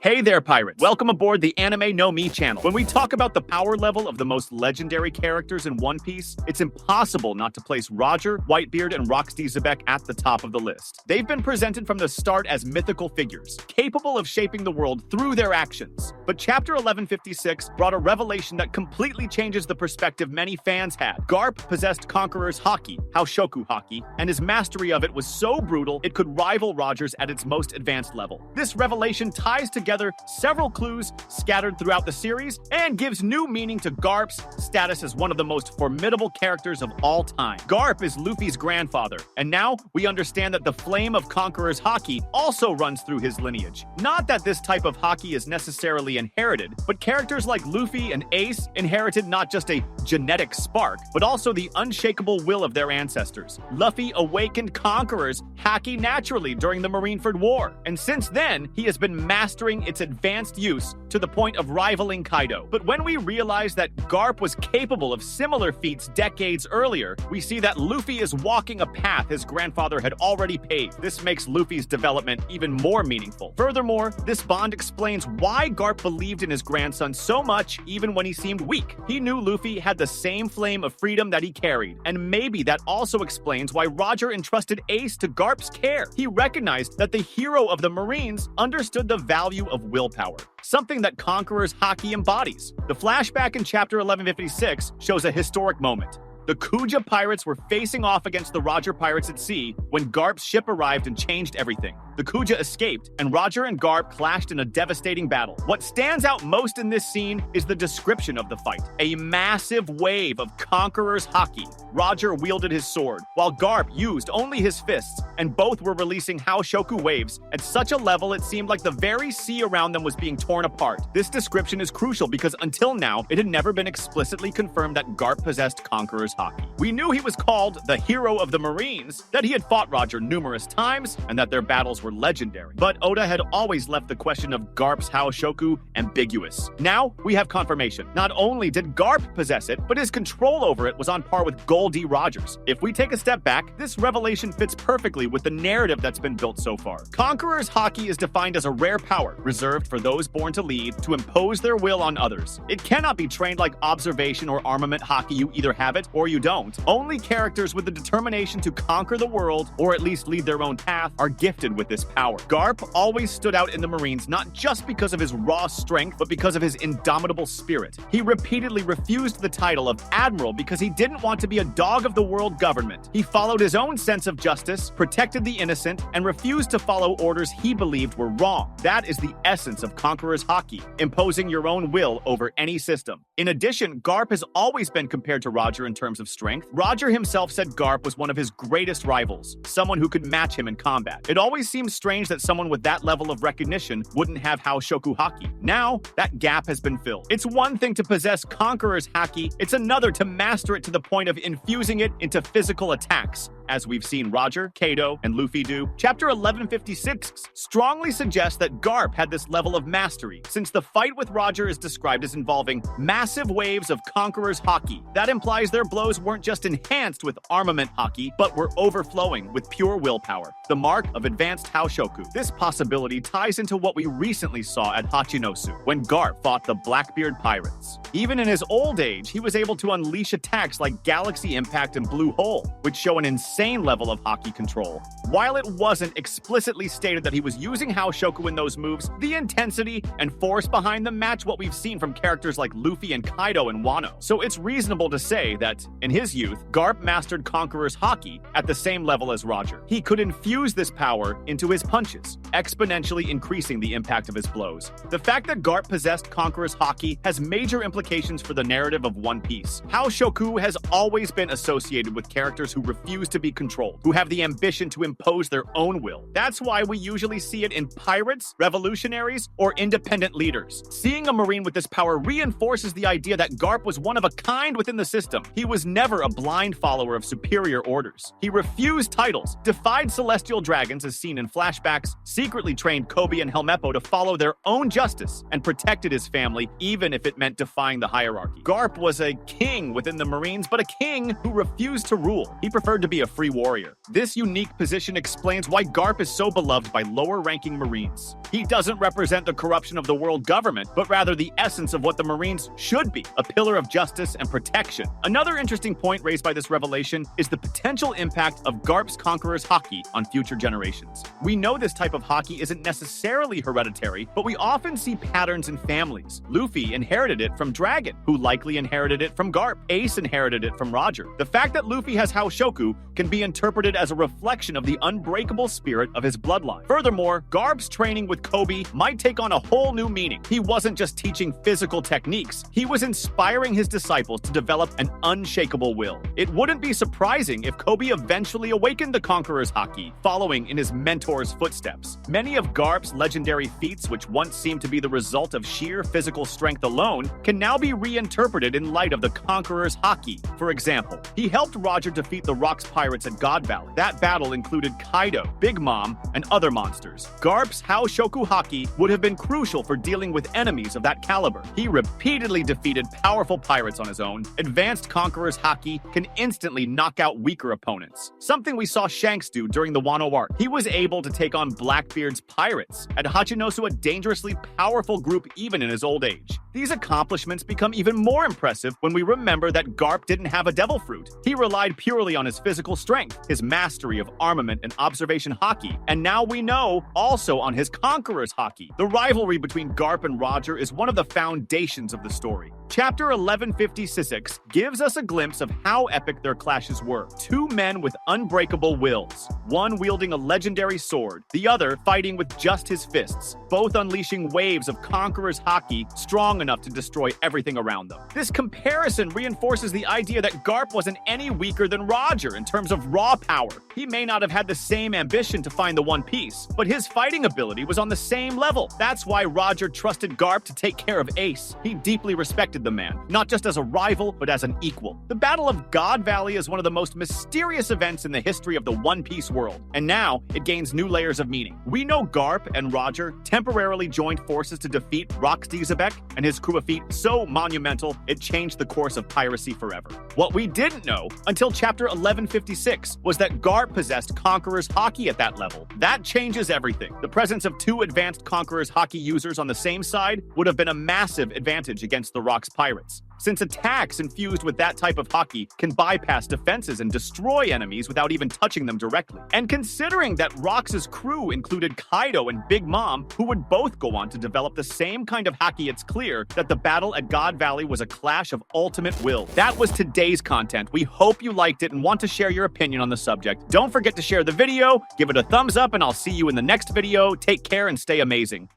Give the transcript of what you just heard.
Hey there, pirates! Welcome aboard the Anime No Me channel. When we talk about the power level of the most legendary characters in One Piece, it's impossible not to place Roger, Whitebeard, and Roxy Zebek at the top of the list. They've been presented from the start as mythical figures, capable of shaping the world through their actions. But Chapter 1156 brought a revelation that completely changes the perspective many fans had. Garp possessed Conqueror's Haki, Haoshoku Haki, and his mastery of it was so brutal it could rival Roger's at its most advanced level. This revelation ties together several clues scattered throughout the series and gives new meaning to Garp's status as one of the most formidable characters of all time. Garp is Luffy's grandfather, and now we understand that the flame of Conqueror's Haki also runs through his lineage. Not that this type of Haki is necessarily inherited, but characters like Luffy and Ace inherited not just a genetic spark, but also the unshakable will of their ancestors. Luffy awakened Conqueror's Haki naturally during the Marineford War, and since then, he has been mastering its advanced use to the point of rivaling Kaido. But when we realize that Garp was capable of similar feats decades earlier, we see that Luffy is walking a path his grandfather had already paved. This makes Luffy's development even more meaningful. Furthermore, this bond explains why Garp believed in his grandson so much even when he seemed weak. He knew Luffy had the same flame of freedom that he carried, and maybe that also explains why Roger entrusted Ace to Garp's care. He recognized that the hero of the Marines understood the value of willpower, something that Conqueror's Haki embodies. The flashback in Chapter 1156 shows a historic moment. The Kuja pirates were facing off against the Roger pirates at sea when Garp's ship arrived and changed everything. The Kuja escaped, and Roger and Garp clashed in a devastating battle. What stands out most in this scene is the description of the fight. A massive wave of Conqueror's Haki. Roger wielded his sword, while Garp used only his fists, and both were releasing Haoshoku waves at such a level it seemed like the very sea around them was being torn apart. This description is crucial because until now, it had never been explicitly confirmed that Garp possessed Conqueror's Haki. We knew he was called the hero of the Marines, that he had fought Roger numerous times, and that their battles were legendary. But Oda had always left the question of Garp's Haoshoku ambiguous. Now, we have confirmation. Not only did Garp possess it, but his control over it was on par with Goldie Rogers. If we take a step back, this revelation fits perfectly with the narrative that's been built so far. Conqueror's Haki is defined as a rare power, reserved for those born to lead, to impose their will on others. It cannot be trained like observation or armament Haki. You either have it or you don't. Only characters with the determination to conquer the world, or at least lead their own path, are gifted with this power. Garp always stood out in the Marines not just because of his raw strength, but because of his indomitable spirit. He repeatedly refused the title of Admiral because he didn't want to be a dog of the world government. He followed his own sense of justice, protected the innocent, and refused to follow orders he believed were wrong. That is the essence of Conqueror's Haki, imposing your own will over any system. In addition, Garp has always been compared to Roger in terms of strength. Roger himself said Garp was one of his greatest rivals, someone who could match him in combat. It always seems strange that someone with that level of recognition wouldn't have Haoshoku Haki. Now, that gap has been filled. It's one thing to possess Conqueror's Haki, it's another to master it to the point of infusing it into physical attacks, as we've seen Roger, Kaido, and Luffy do. Chapter 1156 strongly suggests that Garp had this level of mastery, since the fight with Roger is described as involving massive waves of Conqueror's Haki. That implies their blows weren't just enhanced with armament Haki, but were overflowing with pure willpower, the mark of advanced Haoshoku. This possibility ties into what we recently saw at Hachinosu, when Garp fought the Blackbeard pirates. Even in his old age, he was able to unleash attacks like Galaxy Impact and Blue Hole, which show an insane level of Haki control. While it wasn't explicitly stated that he was using Haoshoku in those moves, the intensity and force behind them match what we've seen from characters like Luffy and Kaido and Wano. So it's reasonable to say that, in his youth, Garp mastered Conqueror's Haki at the same level as Roger. He could infuse this power into his punches, exponentially increasing the impact of his blows. The fact that Garp possessed Conqueror's Haki has major implications for the narrative of One Piece. Haoshoku has always been associated with characters who refuse to be controlled, who have the ambition to impose their own will. That's why we usually see it in pirates, revolutionaries, or independent leaders. Seeing a Marine with this power reinforces the idea that Garp was one of a kind within the system. He was never a blind follower of superior orders. He refused titles, defied celestial dragons as seen in flashbacks, secretly trained Kobe and Helmeppo to follow their own justice, and protected his family even if it meant defying the hierarchy. Garp was a king within the Marines, but a king who refused to rule. He preferred to be a free warrior. This unique position explains why Garp is so beloved by lower-ranking Marines. He doesn't represent the corruption of the world government, but rather the essence of what the Marines should be, a pillar of justice and protection. Another interesting point raised by this revelation is the potential impact of Garp's Conqueror's Haki on future generations. We know this type of Haki isn't necessarily hereditary, but we often see patterns in families. Luffy inherited it from Dragon, who likely inherited it from Garp. Ace inherited it from Roger. The fact that Luffy has Haoshoku can be interpreted as a reflection of the unbreakable spirit of his bloodline. Furthermore, Garp's training with Kobe might take on a whole new meaning. He wasn't just teaching physical techniques, he was inspiring his disciples to develop an unshakable will. It wouldn't be surprising if Kobe eventually awakened the Conqueror's Haki, following in his mentor's footsteps. Many of Garp's legendary feats, which once seemed to be the result of sheer physical strength alone, can now be reinterpreted in light of the Conqueror's Haki. For example, he helped Roger defeat the Rocks pirates at God Valley. That battle included Kaido, Big Mom, and other monsters. Garp's Haoshoku Haki would have been crucial for dealing with enemies of that caliber. He repeatedly defeated powerful pirates on his own. Advanced Conqueror's Haki can instantly knock out weaker opponents, something we saw Shanks do during the Wano arc. He was able to take on Blackbeard's pirates, and Hachinosu a dangerously powerful group even in his old age. These accomplishments become even more impressive when we remember that Garp didn't have a devil fruit. He relied purely on his physical strength, his mastery of armament and observation Haki, and now we know also on his Conqueror's Haki. The rivalry between Garp and Roger is one of the foundations of the story. Chapter 1156 gives us a glimpse of how epic their clashes were. Two men with unbreakable wills, one wielding a legendary sword, the other fighting with just his fists, both unleashing waves of Conqueror's Haki strong enough to destroy everything around them. This comparison reinforces the idea that Garp wasn't any weaker than Roger in terms of raw power. He may not have had the same ambition to find the One Piece, but his fighting ability was on the same level. That's why Roger trusted Garp to take care of Ace. He deeply respected the man, not just as a rival, but as an equal. The Battle of God Valley is one of the most mysterious events in the history of the One Piece world, and now it gains new layers of meaning. We know Garp and Roger temporarily joined forces to defeat Roxy Zebek and his crew of feat so monumental it changed the course of piracy forever. What we didn't know until chapter 1156 was that Garp possessed Conqueror's Haki at that level. That changes everything. The presence of two advanced Conqueror's Haki users on the same side would have been a massive advantage against the Rocks pirates, since attacks infused with that type of Haki can bypass defenses and destroy enemies without even touching them directly. And considering that Rocks' crew included Kaido and Big Mom, who would both go on to develop the same kind of Haki, it's clear that the battle at God Valley was a clash of ultimate will. That was today's content. We hope you liked it and want to share your opinion on the subject. Don't forget to share the video, give it a thumbs up, and I'll see you in the next video. Take care and stay amazing.